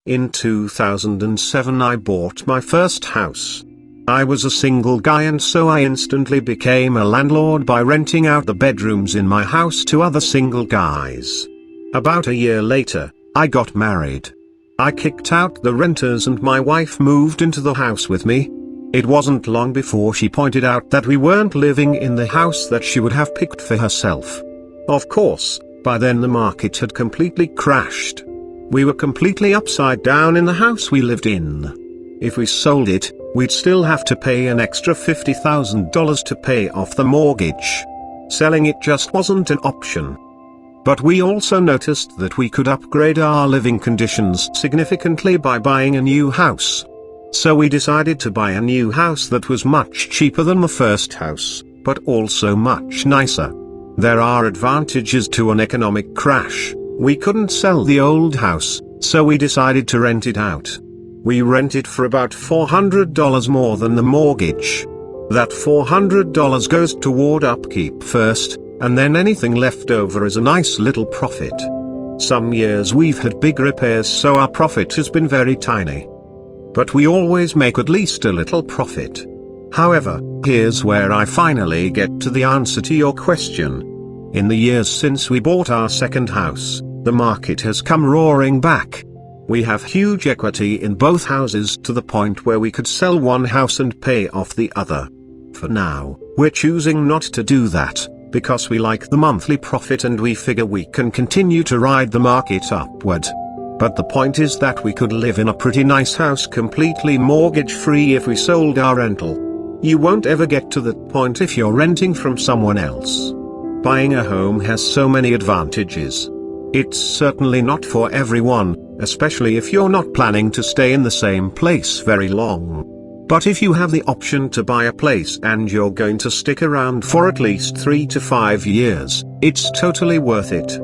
In 2007 I bought my first house. I was a single guy and so I instantly became a landlord by renting out the bedrooms in my house to other single guys. About a year later, I got married. I kicked out the renters and my wife moved into the house with me. It wasn't long before she pointed out that we weren't living in the house that she would have picked for herself. Of course, by then the market had completely crashed. We were completely upside down in the house we lived in. If we sold it, we'd still have to pay an extra $50,000 to pay off the mortgage. Selling it just wasn't an option. But we also noticed that we could upgrade our living conditions significantly by buying a new house. So we decided to buy a new house that was much cheaper than the first house, but also much nicer. There are advantages to an economic crash. We couldn't sell the old house, so we decided to rent it out. We rented for about $400 more than the mortgage. That $400 goes toward upkeep first, and then anything left over is a nice little profit. Some years we've had big repairs so our profit has been very tiny. But we always make at least a little profit. However, here's where I finally get to the answer to your question. In the years since we bought our second house, the market has come roaring back. We have huge equity in both houses to the point where we could sell one house and pay off the other. For now, we're choosing not to do that, because we like the monthly profit and we figure we can continue to ride the market upward. But the point is that we could live in a pretty nice house completely mortgage-free if we sold our rental. You won't ever get to that point if you're renting from someone else. Buying a home has so many advantages. It's certainly not for everyone, especially if you're not planning to stay in the same place very long. But if you have the option to buy a place and you're going to stick around for at least 3 to 5 years, it's totally worth it.